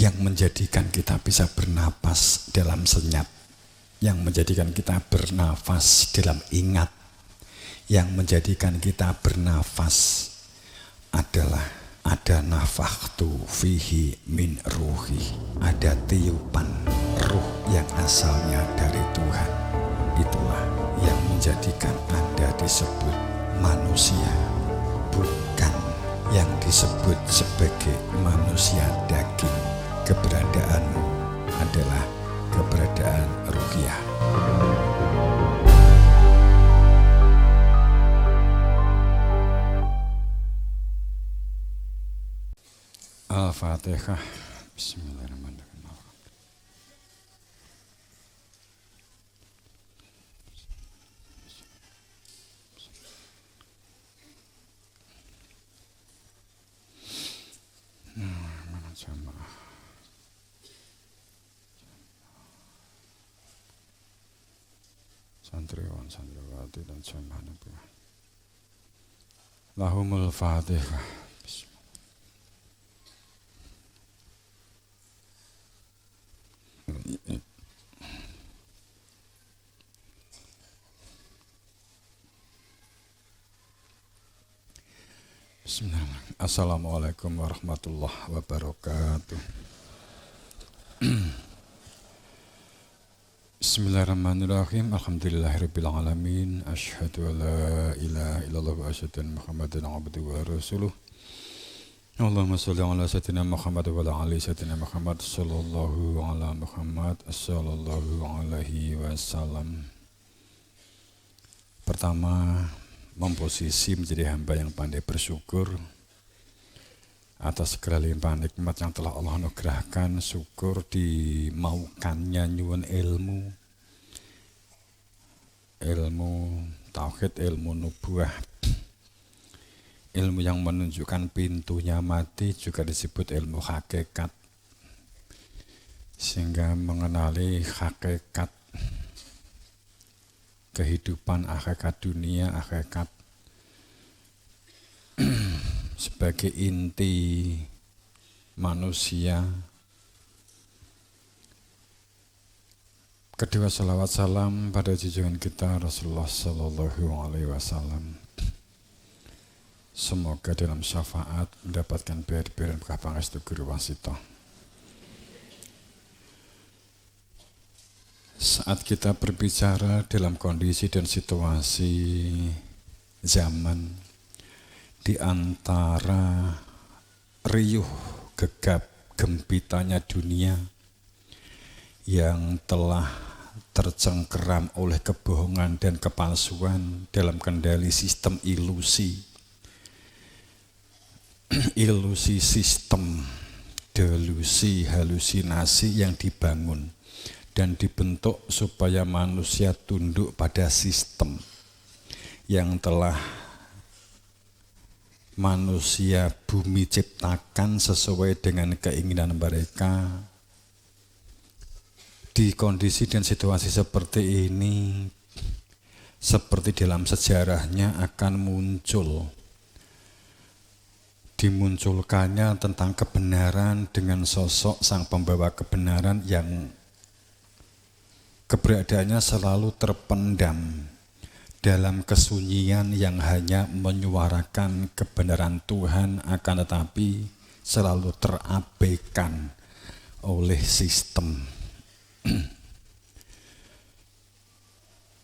yang menjadikan kita bisa bernapas dalam senyap, yang menjadikan kita bernafas dalam ingat, yang menjadikan kita bernafas adalah ada nafakhtu fihi min ruhi, ada tiupan ruh yang asalnya dari Tuhan. Itulah yang menjadikan Anda disebut manusia, bukan yang disebut sebagai manusia daging. Keberadaanmu adalah keberadaan ruhiyah. Al-Fatihah. Bismillahirrahmanirrahim. Santriwan, santriwati dan jamaah Nabi. Lahumul Fatihah. Bismillahirrahmanirrahim. Assalamualaikum warahmatullahi wabarakatuh. Bismillahirrahmanirrahim. Alhamdulillahirabbil alamin. Asyhadu an la ilaha illallah wa asyhadu anna Muhammadan abduhu wa rasuluh. Allahumma shalli ala sayyidina Muhammad wa ala ali sayyidina Muhammad sallallahu ala Muhammad sallallahu alaihi wasallam. Pertama, memposisi menjadi hamba yang pandai bersyukur atas segala limpahan nikmat yang telah Allah anugerahkan. Syukur dimaukannya nyuwun ilmu tauhid, ilmu nubuah, ilmu yang menunjukkan pintunya mati, juga disebut ilmu hakikat, sehingga mengenali hakikat kehidupan, hakikat dunia, hakikat sebagai inti manusia. Kedua, salawat salam pada junjungan kita Rasulullah Sallallahu Alaihi Wasallam. Semoga dalam syafaat mendapatkan ber-ber berkah pangestu guru wasito. Saat kita berbicara dalam kondisi dan situasi zaman di antara riuh gegap gempitanya dunia yang telah tercengkeram oleh kebohongan dan kepalsuan dalam kendali sistem ilusi, ilusi sistem, delusi, halusinasi yang dibangun dan dibentuk supaya manusia tunduk pada sistem yang telah manusia bumi ciptakan sesuai dengan keinginan mereka. Di kondisi dan situasi seperti ini, seperti dalam sejarahnya akan dimunculkannya tentang kebenaran dengan sosok sang pembawa kebenaran yang keberadaannya selalu terpendam dalam kesunyian yang hanya menyuarakan kebenaran Tuhan, akan tetapi selalu terabaikan oleh sistem.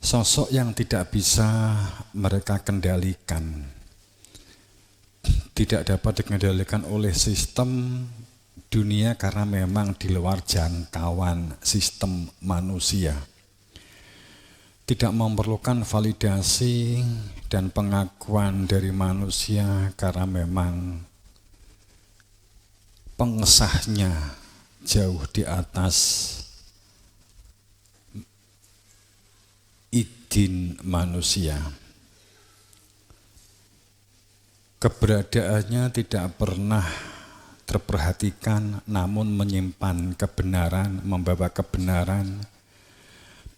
Sosok yang tidak bisa mereka kendalikan, tidak dapat dikendalikan oleh sistem dunia karena memang di luar jangkauan sistem manusia. Tidak memerlukan validasi dan pengakuan dari manusia karena memang pengesahnya jauh di atas idin manusia. Keberadaannya tidak pernah terperhatikan, namun menyimpan kebenaran, membawa kebenaran.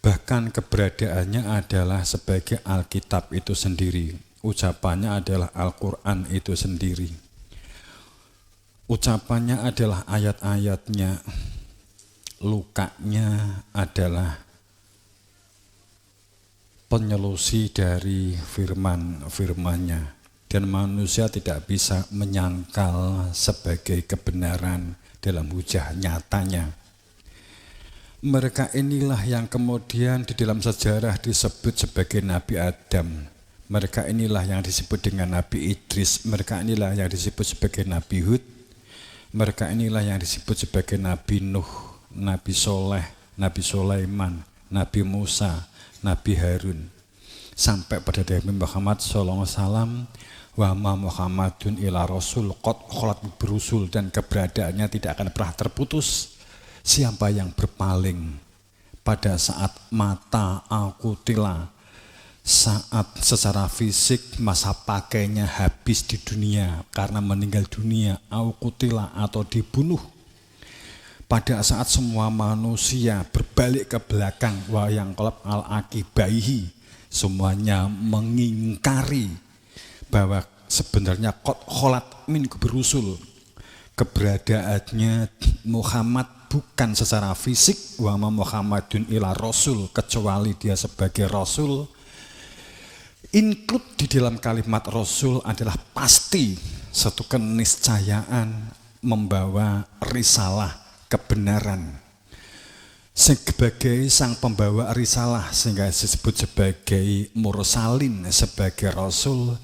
Bahkan keberadaannya adalah sebagai Alkitab itu sendiri. Ucapannya adalah Al-Quran itu sendiri. Ucapannya adalah ayat-ayatnya, lukanya adalah penyelusi dari firman-firmannya, dan manusia tidak bisa menyangkal sebagai kebenaran dalam hujah nyatanya. Mereka inilah yang kemudian di dalam sejarah disebut sebagai Nabi Adam. Mereka inilah yang disebut dengan Nabi Idris. Mereka inilah yang disebut sebagai Nabi Hud. Mereka inilah yang disebut sebagai Nabi Nuh, Nabi Soleh, Nabi Sulaiman, Nabi Musa, Nabi Harun. Sampai pada Nabi Muhammad SAW, wa ma Muhammadun ila rasul qad khalat berusul, dan keberadaannya tidak akan pernah terputus. Siapa yang berpaling pada saat mata al-qutila, saat secara fisik masa pakainya habis di dunia karena meninggal dunia, al-qutila atau dibunuh, pada saat semua manusia berbalik ke belakang, wa yang qalab al-akibaihi, semuanya mengingkari bahwa sebenarnya qad khalat min berusul, keberadaannya Muhammad bukan secara fisik, wa ma Muhammadun ila rasul, kecuali dia sebagai rasul. Include di dalam kalimat rasul adalah pasti satu keniscayaan membawa risalah kebenaran. Sebagai sang pembawa risalah, sehingga disebut sebagai mursalin, sebagai rasul,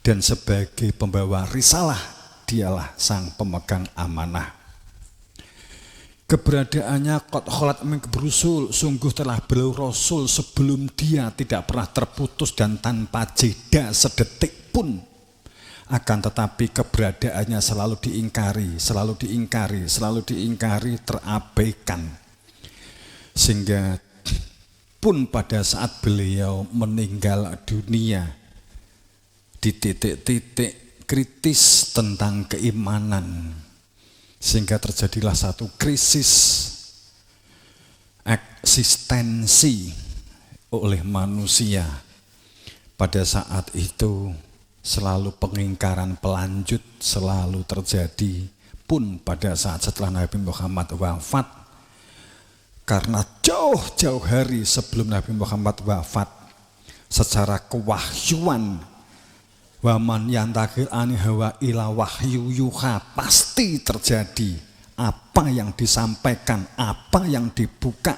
dan sebagai pembawa risalah dialah sang pemegang amanah. Keberadaannya qad khalat min berusul, sungguh telah beliau rasul sebelum dia tidak pernah terputus dan tanpa jeda sedetik pun. Akan tetapi keberadaannya selalu diingkari, selalu diingkari, selalu diingkari, terabaikan. Sehingga pun pada saat beliau meninggal dunia di titik-titik kritis tentang keimanan, sehingga terjadilah satu krisis eksistensi oleh manusia. Pada saat itu selalu pengingkaran pelanjut selalu terjadi, pun pada saat setelah Nabi Muhammad wafat, karena jauh-jauh hari sebelum Nabi Muhammad wafat, secara kewahyuan, waman yantakil ani hawa ila wahyu yuha, pasti terjadi apa yang disampaikan, apa yang dibuka.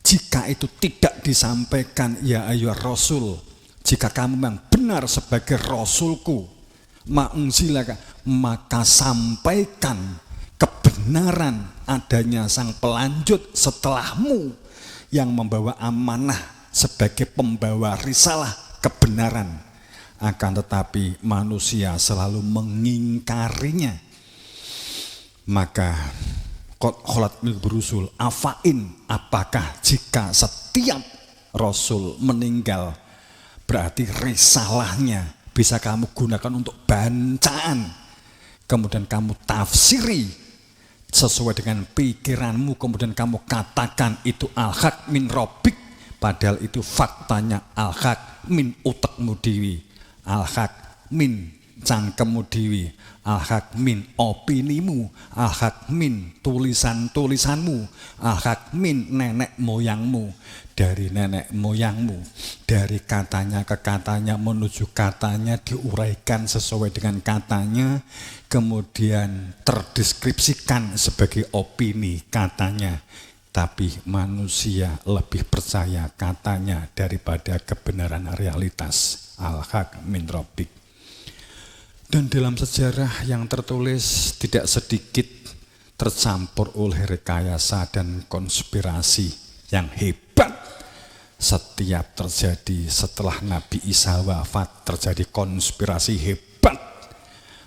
Jika itu tidak disampaikan, ya ayyuhar rasul, jika kamu memang benar sebagai rasulku, ma'unzilaka, maka sampaikan kebenaran adanya sang pelanjut setelahmu yang membawa amanah sebagai pembawa risalah kebenaran. Akan tetapi manusia selalu mengingkarinya. Maka qad khalat min berusul, afain, apakah jika setiap rasul meninggal berarti risalahnya bisa kamu gunakan untuk bacaan, kemudian kamu tafsiri sesuai dengan pikiranmu, kemudian kamu katakan itu al-haq min rabbik, padahal itu faktanya al-haq min utekmu dewi, al-haq min cangkemmu dewi, al-haq min opinimu, al-haq min tulisan-tulisanmu, al-haq min nenek moyangmu, dari nenek moyangmu, dari katanya ke katanya menuju katanya, diuraikan sesuai dengan katanya, kemudian terdeskripsikan sebagai opini katanya. Tapi manusia lebih percaya katanya daripada kebenaran realitas, al-haq min rabbik. Dan dalam sejarah yang tertulis tidak sedikit tercampur oleh rekayasa dan konspirasi yang hebat. Setiap terjadi setelah Nabi Isa wafat, terjadi konspirasi hebat.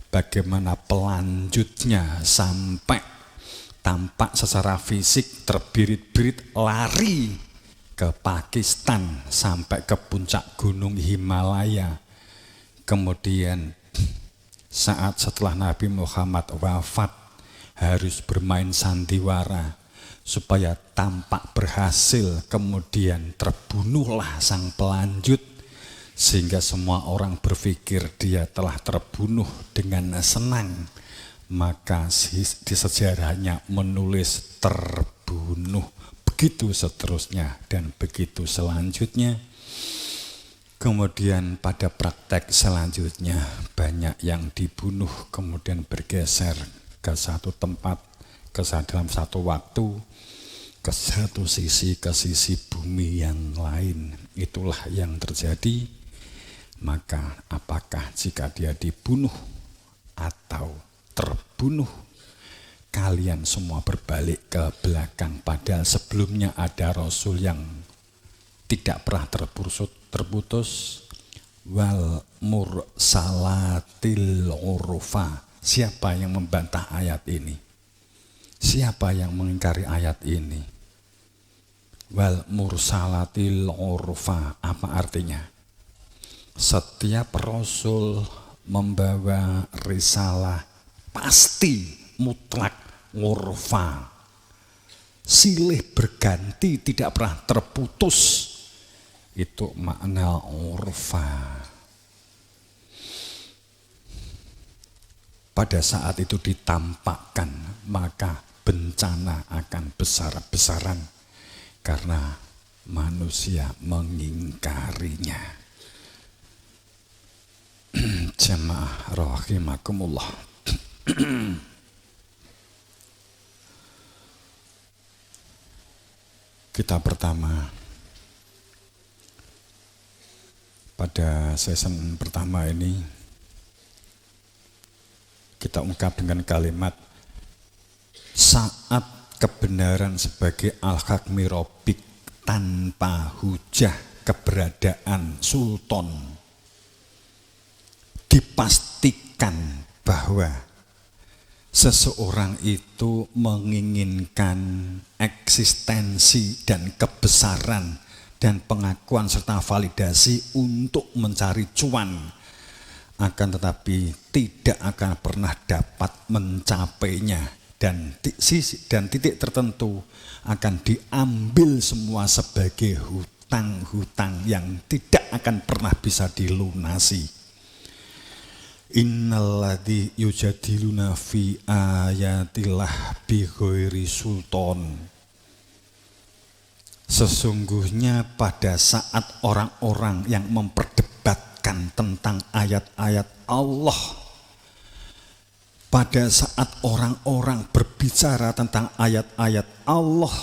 Bagaimana pelanjutnya sampai tampak secara fisik terbirit-birit lari ke Pakistan sampai ke puncak gunung Himalaya. Kemudian saat setelah Nabi Muhammad wafat harus bermain sandiwara supaya tampak berhasil, kemudian terbunuhlah sang pelanjut, sehingga semua orang berpikir dia telah terbunuh dengan senang. maka di sejarahnya menulis terbunuh, begitu seterusnya dan begitu selanjutnya. Kemudian pada praktek selanjutnya banyak yang dibunuh kemudian bergeser ke satu tempat, dalam satu waktu, ke satu sisi, ke sisi bumi yang lain. Itulah yang terjadi. Maka apakah jika dia dibunuh atau terbunuh, kalian semua berbalik ke belakang, padahal sebelumnya ada Rasul yang tidak pernah terputus. Wal mursalatil urfa. Siapa yang membantah ayat ini? Siapa yang mengingkari ayat ini? Wal mursalatil urfa, apa artinya? Setiap Rasul membawa risalah pasti mutlak urfa, silih berganti, tidak pernah terputus. Itu makna urfa. Pada saat itu ditampakkan, maka bencana akan besar-besaran karena manusia mengingkarinya. Jamaah rahimakumullah. Kita pertama, pada season pertama ini kita ungkap dengan kalimat saat kebenaran sebagai al-haq mirobik, tanpa hujah keberadaan sultan, dipastikan bahwa seseorang itu menginginkan eksistensi dan kebesaran dan pengakuan serta validasi untuk mencari cuan, akan tetapi tidak akan pernah dapat mencapainya, dan titik tertentu akan diambil semua sebagai hutang-hutang yang tidak akan pernah bisa dilunasi. Innalladzi yujadiluna fi ayatillah bighairi sultan. Sesungguhnya pada saat orang-orang yang memperdebatkan tentang ayat-ayat Allah, pada saat orang-orang berbicara tentang ayat-ayat Allah,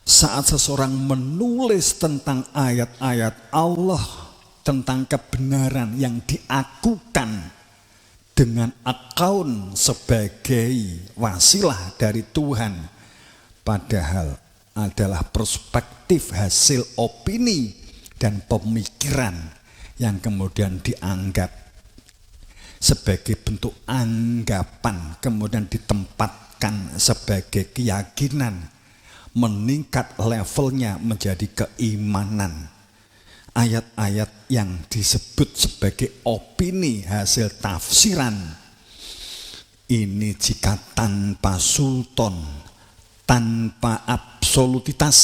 saat seseorang menulis tentang ayat-ayat Allah, tentang kebenaran yang diakukan dengan akaun sebagai wasilah dari Tuhan, padahal adalah perspektif hasil opini dan pemikiran yang kemudian dianggap sebagai bentuk anggapan, kemudian ditempatkan sebagai keyakinan, meningkat levelnya menjadi keimanan. Ayat-ayat yang disebut sebagai opini hasil tafsiran ini jika tanpa sultan, tanpa absolutitas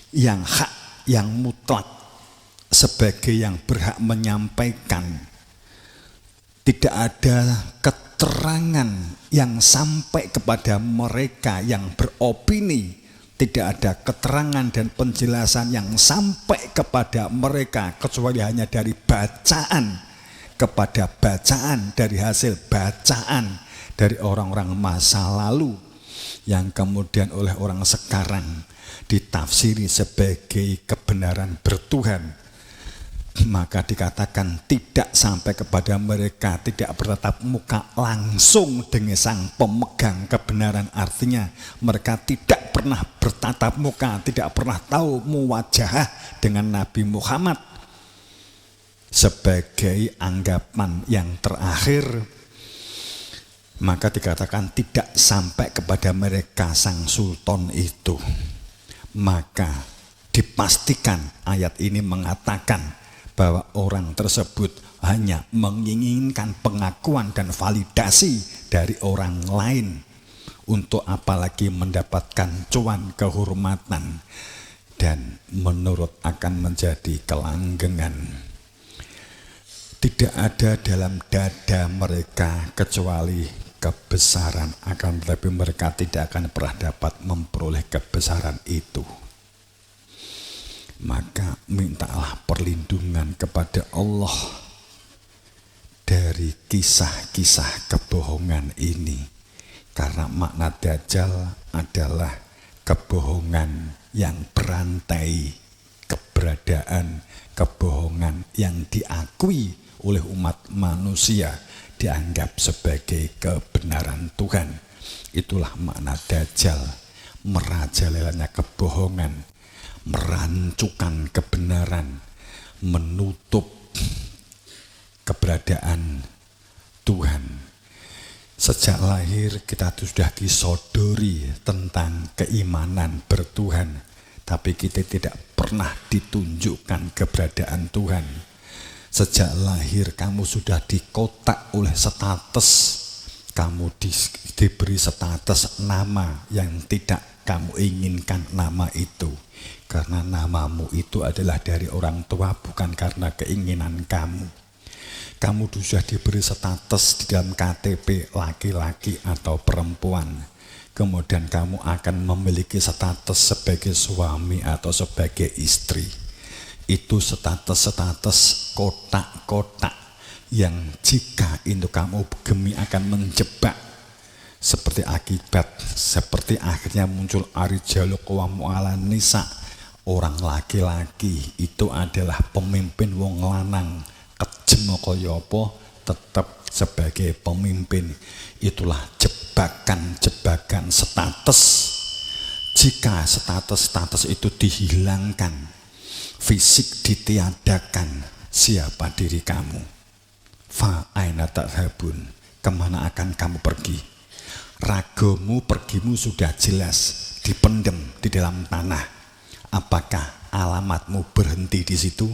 yang hak, yang mutlak sebagai yang berhak menyampaikan, tidak ada keterangan yang sampai kepada mereka yang beropini, tidak ada keterangan dan penjelasan yang sampai kepada mereka kecuali hanya dari bacaan kepada bacaan, dari hasil bacaan dari orang-orang masa lalu yang kemudian oleh orang sekarang ditafsiri sebagai kebenaran bertuhan. Maka dikatakan tidak sampai kepada mereka, tidak bertatap muka langsung dengan sang pemegang kebenaran. Artinya mereka tidak pernah bertatap muka, tidak pernah tahu muwajahah dengan Nabi Muhammad sebagai anggapan yang terakhir. Maka dikatakan tidak sampai kepada mereka sang sultan itu. Maka dipastikan ayat ini mengatakan bahwa orang tersebut hanya menginginkan pengakuan dan validasi dari orang lain, untuk apalagi mendapatkan cuan, kehormatan, dan menurut akan menjadi kelanggengan. tidak ada dalam dada mereka kecuali kebesaran, akan tetapi mereka tidak akan pernah dapat memperoleh kebesaran itu. Maka mintalah perlindungan kepada Allah dari kisah-kisah kebohongan ini, karena makna Dajjal adalah kebohongan yang berantai, keberadaan kebohongan yang diakui oleh umat manusia dianggap sebagai kebenaran Tuhan. Itulah makna Dajjal, merajalelanya kebohongan, merancukan kebenaran, menutup keberadaan Tuhan. Sejak lahir kita sudah disodori tentang keimanan bertuhan, tapi kita tidak pernah ditunjukkan keberadaan Tuhan. Sejak lahir kamu sudah dikotak oleh status, kamu diberi status nama yang tidak kamu inginkan nama itu. Karena namamu itu adalah dari orang tua, bukan karena keinginan kamu. Kamu sudah diberi status di dalam KTP laki-laki atau perempuan. Kemudian kamu akan memiliki status sebagai suami atau sebagai istri. Itu status-status kotak-kotak yang jika itu kamu gemi akan menjebak. Seperti akibat, seperti akhirnya muncul Arijalu Qawamu 'alan Nisa. Orang laki-laki itu adalah pemimpin wong lanang, kejem kaya apa tetap sebagai pemimpin. Itulah jebakan-jebakan status. Jika status-status itu dihilangkan, fisik ditiadakan, siapa diri kamu? Fa aina tadhabun, kemana akan kamu pergi? Ragamu, pergimu sudah jelas, dipendem di dalam tanah. Apakah alamatmu berhenti di situ?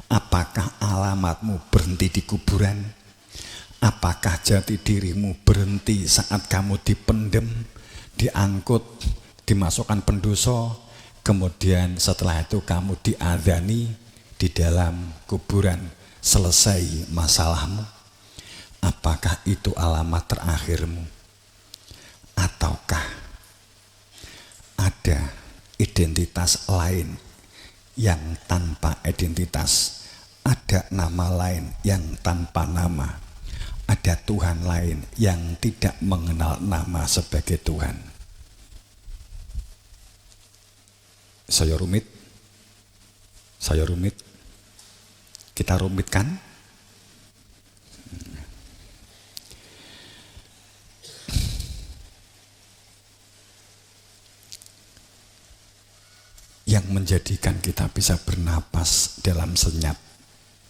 Apakah alamatmu berhenti di kuburan? Apakah jati dirimu berhenti saat kamu dipendem, diangkut, dimasukkan pendoso, kemudian setelah itu kamu diadzani di dalam kuburan, selesai masalahmu? Apakah itu alamat terakhirmu? Ataukah ada identitas lain yang tanpa identitas, ada nama lain yang tanpa nama, ada Tuhan lain yang tidak mengenal nama sebagai Tuhan? Saya rumit, kita rumitkan. Yang menjadikan kita bisa bernapas dalam senyap,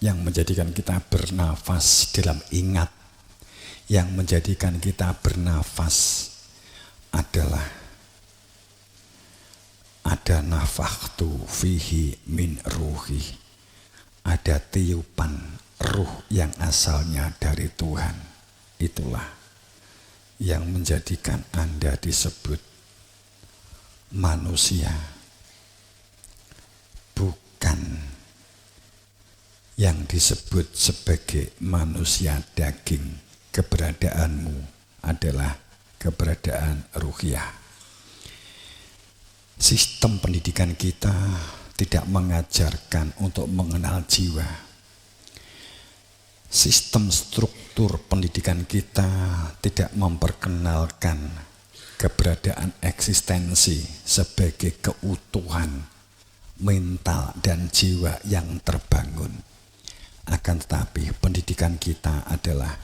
yang menjadikan kita bernafas dalam ingat, yang menjadikan kita bernafas adalah ada nafakhtu fihi min ruhi, ada tiupan ruh yang asalnya dari Tuhan. Itulah yang menjadikan Anda disebut manusia, bukan yang disebut sebagai manusia daging. Keberadaanmu adalah keberadaan ruhiyah. Sistem pendidikan kita tidak mengajarkan untuk mengenal jiwa. Sistem struktur pendidikan kita tidak memperkenalkan keberadaan eksistensi sebagai keutuhan mental dan jiwa yang terbangun. Akan tetapi pendidikan kita adalah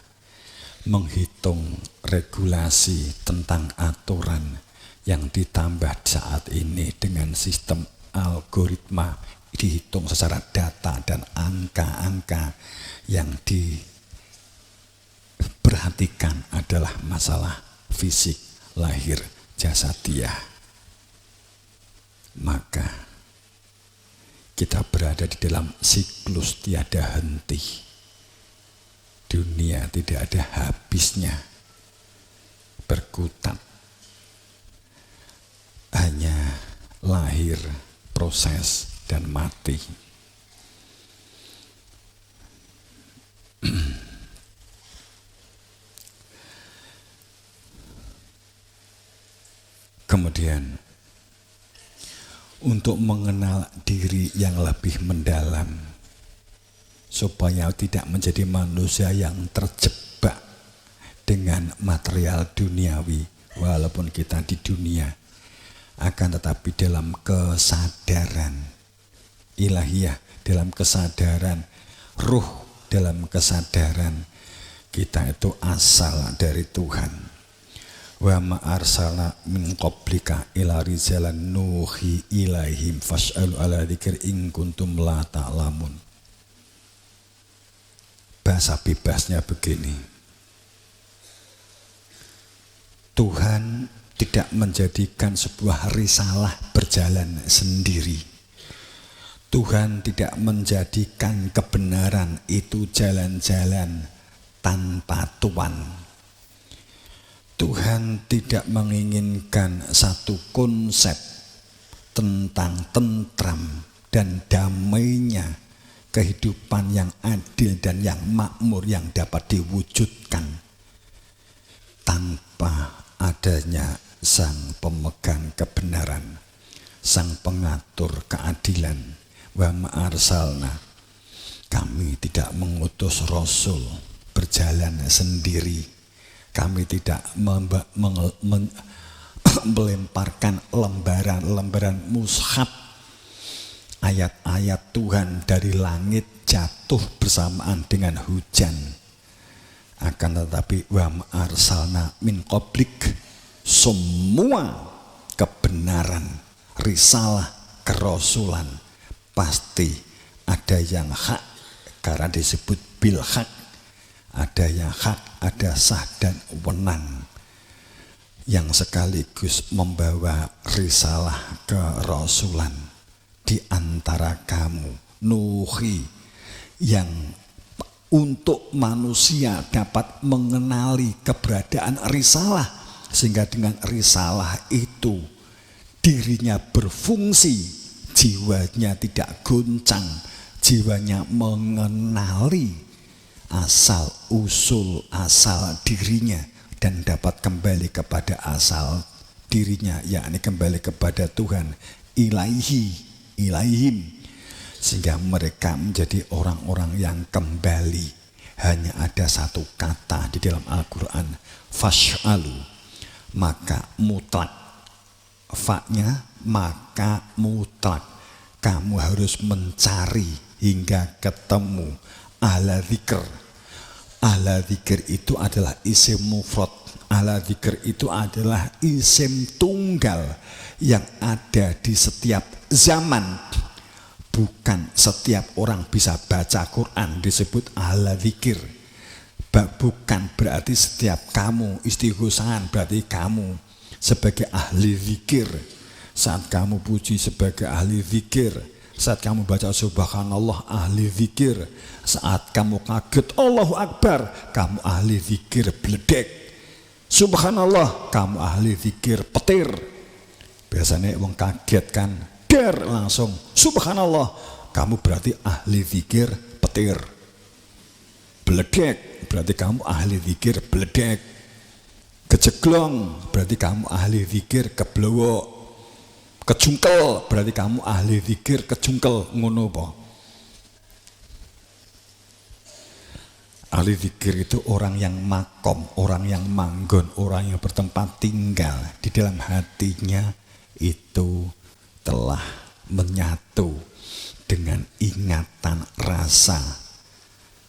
menghitung regulasi tentang aturan yang ditambah saat ini dengan sistem algoritma, dihitung secara data dan angka-angka. Yang diperhatikan adalah masalah fisik, lahir, jasadiah. Maka kita berada di dalam siklus tiada henti. Dunia tidak ada habisnya, berkutat. Hanya lahir, proses, dan mati. Kemudian untuk mengenal diri yang lebih mendalam, supaya tidak menjadi manusia yang terjebak dengan material duniawi, walaupun kita di dunia, akan tetapi dalam kesadaran ilahiyah, dalam kesadaran ruh, dalam kesadaran kita itu asal dari Tuhan. Wa ma arsalna min qablika ila rijalan nuhi ilaihim fas'alu ala dzikr in kuntum la ta'lamun. Bahasa bebasnya begini, Tuhan tidak menjadikan sebuah risalah berjalan sendiri. Tuhan tidak menjadikan kebenaran itu jalan-jalan tanpa tuan. Tuhan tidak menginginkan satu konsep tentang tentram dan damainya kehidupan yang adil dan yang makmur yang dapat diwujudkan tanpa adanya sang pemegang kebenaran, sang pengatur keadilan. Wa ma arsalna, kami tidak mengutus rasul berjalan sendiri. Kami tidak melemparkan lembaran-lembaran mushaf ayat-ayat Tuhan dari langit jatuh bersamaan dengan hujan. Akan tetapi wa ma arsalna min qablik, semua kebenaran, risalah, kerasulan pasti ada yang hak karena disebut bil hak. Ada yang hak, ada sah dan wenang, yang sekaligus membawa risalah kerasulan. Di antara kamu nuhi, yang untuk manusia dapat mengenali keberadaan risalah, sehingga dengan risalah itu dirinya berfungsi, jiwanya tidak goncang, jiwanya mengenali asal usul asal dirinya dan dapat kembali kepada asal dirinya, yakni kembali kepada Tuhan, ilaihim, sehingga mereka menjadi orang-orang yang kembali. Hanya ada satu kata di dalam Al-Quran, fas'alu, maka mutlak, fa-nya maka mutlak, kamu harus mencari hingga ketemu. Ahla dzikr, ahla dzikr itu adalah isim mufrad. Ahla dzikr itu adalah isim tunggal yang ada di setiap zaman. Bukan setiap orang bisa baca Quran disebut ahla dzikr. Bukan berarti setiap kamu istighosahan berarti kamu sebagai ahli dzikir. Saat kamu puji sebagai ahli dzikir, saat kamu baca subhanallah ahli zikir, saat kamu kaget Allahu Akbar kamu ahli zikir bledek, subhanallah kamu ahli zikir petir. Biasanya wong kaget kan der langsung subhanallah, kamu berarti ahli zikir petir. Bledek berarti kamu ahli zikir bledek. Kejeglong berarti kamu ahli zikir keblowok. Kejungkel berarti kamu ahli zikir kejungkel, ngono po. Ahli zikir itu orang yang makom, orang yang manggon, orang yang bertempat tinggal di dalam hatinya itu telah menyatu dengan ingatan rasa.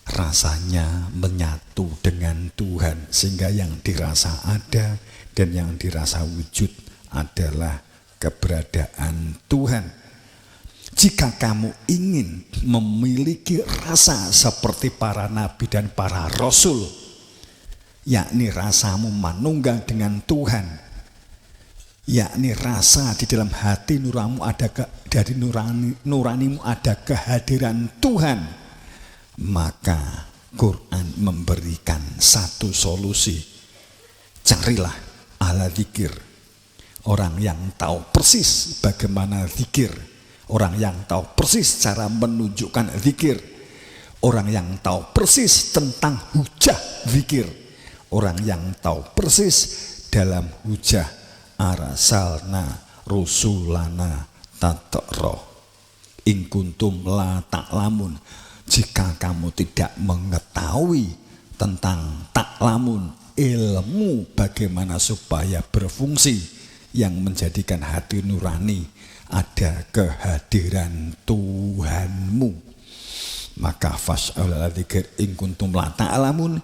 Rasanya menyatu dengan Tuhan sehingga yang dirasa ada dan yang dirasa wujud adalah keberadaan Tuhan. Jika kamu ingin memiliki rasa seperti para nabi dan para rasul, yakni rasamu manunggal dengan Tuhan, yakni rasa di dalam hati nuranimu ada dari nuranimu ada kehadiran Tuhan, maka Quran memberikan satu solusi. Carilah ahla dzikir, orang yang tahu persis bagaimana zikir, orang yang tahu persis cara menunjukkan zikir, orang yang tahu persis tentang hujah zikir, orang yang tahu persis dalam hujah arsalna rusulana tatrah in kuntum la ta'lamun. Jika kamu tidak mengetahui tentang ta'lamun, ilmu bagaimana supaya berfungsi yang menjadikan hati nurani ada kehadiran Tuhanmu, maka fas'alul dzikr in kuntum la ta'lamun.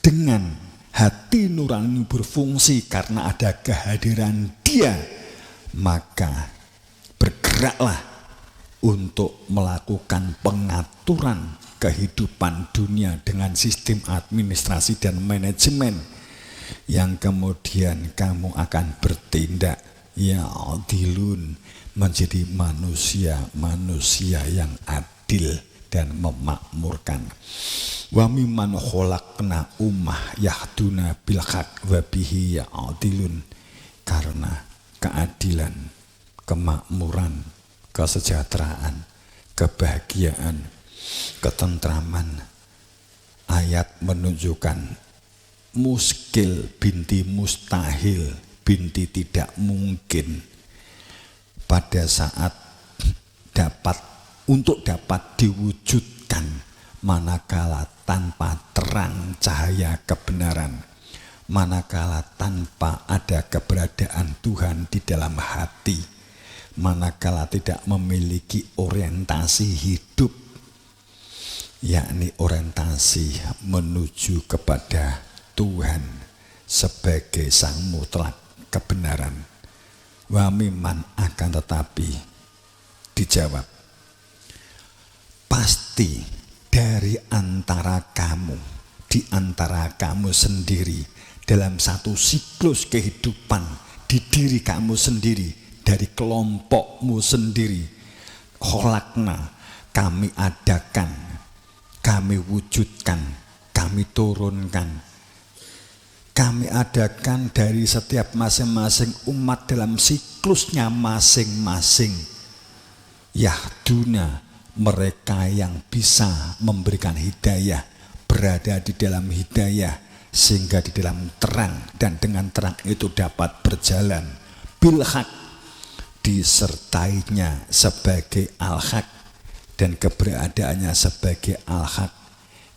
Dengan hati nurani berfungsi karena ada kehadiran Dia, maka bergeraklah untuk melakukan pengaturan kehidupan dunia dengan sistem administrasi dan manajemen yang kemudian kamu akan bertindak ya adilun, menjadi manusia yang adil dan memakmurkan. Wa mimman khalaqna ummah yahduna bil haq wa bihi ya'dilun. Karena keadilan, kemakmuran, kesejahteraan, kebahagiaan, ketentraman, ayat menunjukkan muskil binti mustahil, binti tidak mungkin pada saat dapat diwujudkan manakala tanpa terang cahaya kebenaran, manakala tanpa ada keberadaan Tuhan di dalam hati, manakala tidak memiliki orientasi hidup, yakni orientasi menuju kepada Tuhan sebagai sang mutlak kebenaran. Wa mimman, akan tetapi dijawab, pasti dari antara kamu, di antara kamu sendiri, dalam satu siklus kehidupan di diri kamu sendiri, dari kelompokmu sendiri, kholakna, kami adakan, kami wujudkan, kami turunkan, kami adakan dari setiap masing-masing umat dalam siklusnya masing-masing. Yahduna, mereka yang bisa memberikan hidayah, berada di dalam hidayah, sehingga di dalam terang, dan dengan terang itu dapat berjalan bil haq, disertainya sebagai al-haq, dan keberadaannya sebagai al-haq,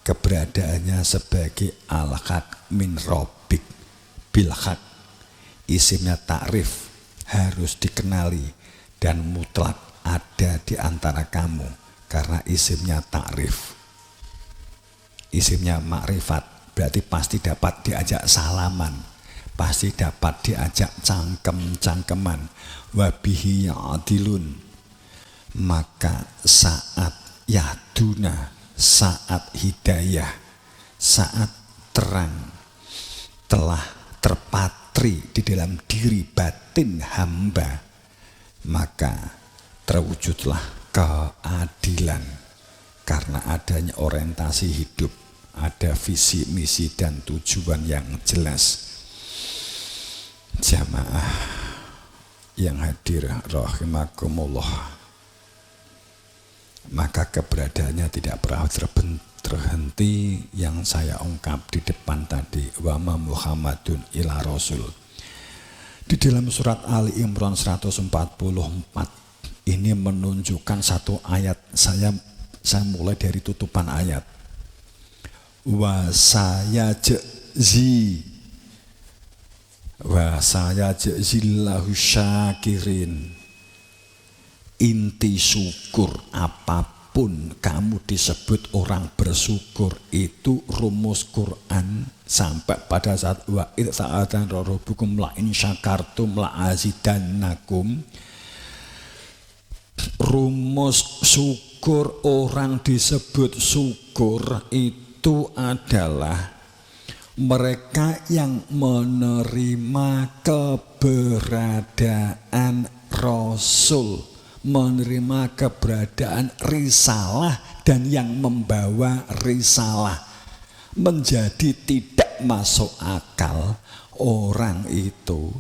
keberadaannya sebagai al-haq min rabbik bil haq. Isimnya takrif harus dikenali dan mutlak ada di antara kamu karena isimnya takrif. Isimnya makrifat berarti pasti dapat diajak salaman, pasti dapat diajak cangkem-cangkeman. Wabihi ya'dilun, maka saat yahduna, saat hidayah, saat terang telah terpatri di dalam diri batin hamba, maka terwujudlah keadilan karena adanya orientasi hidup, ada visi, misi, dan tujuan yang jelas. Jamaah yang hadir rahimakumullah, maka keberadaannya tidak pernah terhenti yang saya ungkap di depan tadi, wa ma Muhammadun ila Rasul. Di dalam surat Ali Imran 144 ini menunjukkan satu ayat. Saya mulai dari tutupan ayat. Wa sayajzillahu syakirin. Inti syukur apapun kamu disebut orang bersyukur, itu rumus Quran sampai pada saat wa id sa'atan rabbukum la in syakartum la azidannakum. Rumus syukur, orang disebut syukur itu adalah mereka yang menerima keberadaan Rasul, menerima keberadaan risalah, dan yang membawa risalah. Menjadi tidak masuk akal orang itu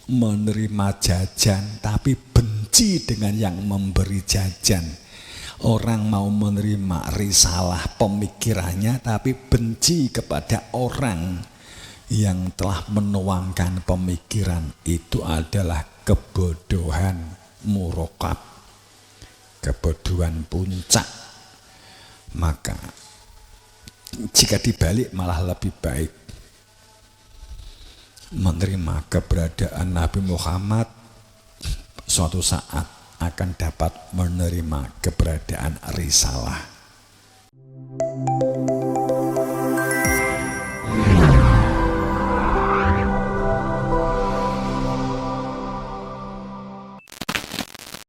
menerima jajan tapi benci dengan yang memberi jajan. Orang mau menerima risalah pemikirannya tapi benci kepada orang yang telah menuangkan pemikiran itu adalah kebodohan murokab, kebodohan puncak. Maka jika dibalik malah lebih baik menerima keberadaan Nabi Muhammad, suatu saat akan dapat menerima keberadaan risalah.